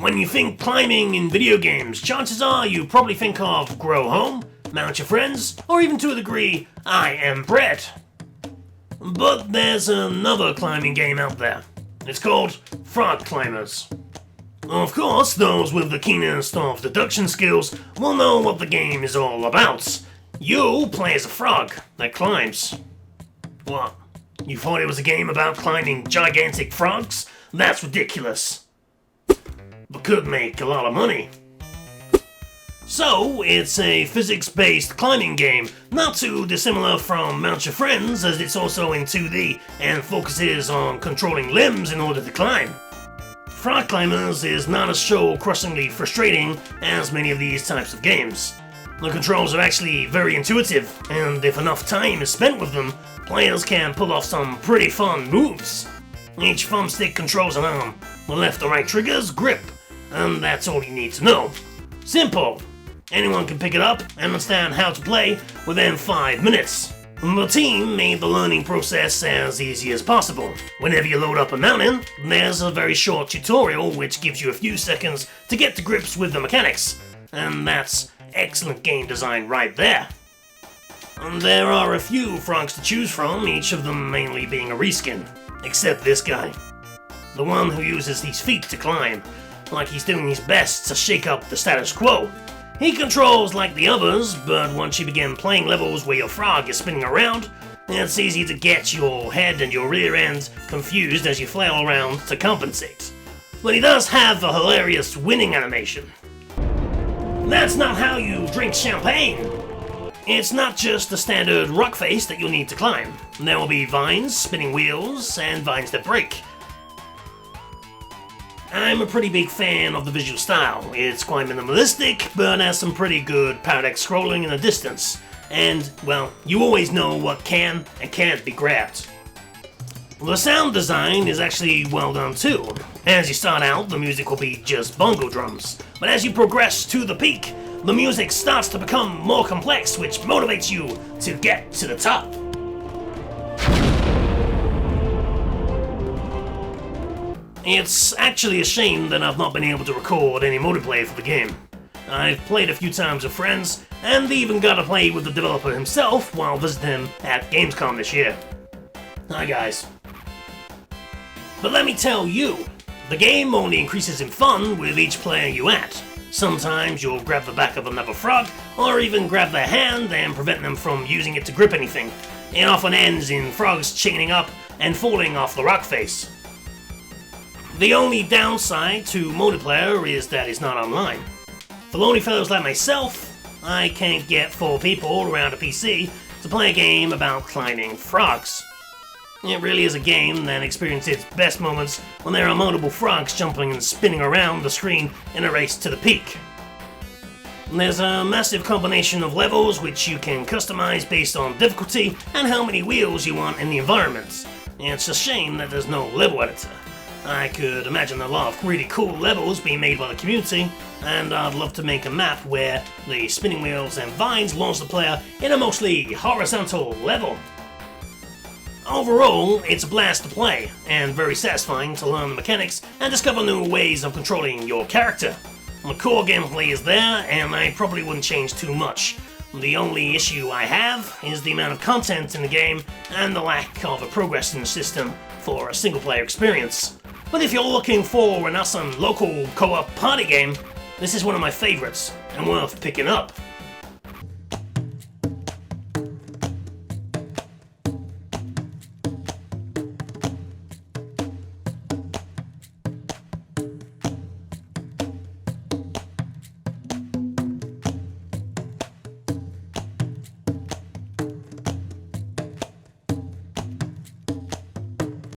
When you think climbing in video games, chances are you probably think of Grow Home, Mount Your Friends, or even to a degree, I Am Bread. But there's another climbing game out there. It's called Frog Climbers. Of course, those with the keenest of deduction skills will know what the game is all about. You play as a frog that climbs. What? You thought it was a game about climbing gigantic frogs? That's ridiculous. But could make a lot of money. So, it's a physics-based climbing game, not too dissimilar from Mount Your Friends, as it's also in 2D and focuses on controlling limbs in order to climb. Frog Climbers is not as soul-crushingly frustrating as many of these types of games. The controls are actually very intuitive, and if enough time is spent with them, players can pull off some pretty fun moves. Each thumbstick controls an arm, the left or right triggers grip, and that's all you need to know. Simple. Anyone can pick it up and understand how to play within 5 minutes. The team made the learning process as easy as possible. Whenever you load up a mountain, there's a very short tutorial which gives you a few seconds to get to grips with the mechanics. And that's excellent game design right there. And there are a few frogs to choose from, each of them mainly being a reskin. Except this guy. The one who uses his feet to climb, like he's doing his best to shake up the status quo. He controls like the others, but once you begin playing levels where your frog is spinning around, it's easy to get your head and your rear end confused as you flail around to compensate. But he does have a hilarious winning animation. That's not how you drink champagne! It's not just the standard rock face that you'll need to climb. There will be vines, spinning wheels, and vines that break. I'm a pretty big fan of the visual style. It's quite minimalistic, but has some pretty good parallax scrolling in the distance. And, well, you always know what can and can't be grabbed. The sound design is actually well done too. As you start out, the music will be just bongo drums. But as you progress to the peak, the music starts to become more complex, which motivates you to get to the top. It's actually a shame that I've not been able to record any multiplayer for the game. I've played a few times with friends, and even got to play with the developer himself while visiting him at Gamescom this year. Hi guys. But let me tell you, the game only increases in fun with each player you add. Sometimes you'll grab the back of another frog, or even grab their hand and prevent them from using it to grip anything. It often ends in frogs chaining up and falling off the rock face. The only downside to multiplayer is that it's not online. For lonely fellows like myself, I can't get 4 people around a PC to play a game about climbing frogs. It really is a game that experiences its best moments when there are multiple frogs jumping and spinning around the screen in a race to the peak. There's a massive combination of levels which you can customize based on difficulty and how many wheels you want in the environment. It's a shame that there's no level editor. I could imagine a lot of really cool levels being made by the community, and I'd love to make a map where the spinning wheels and vines launch the player in a mostly horizontal level. Overall, it's a blast to play, and very satisfying to learn the mechanics and discover new ways of controlling your character. The core gameplay is there, and I probably wouldn't change too much. The only issue I have is the amount of content in the game and the lack of a progressing system for a single-player experience. But if you're looking for an awesome local co-op party game, this is one of my favorites and worth picking up.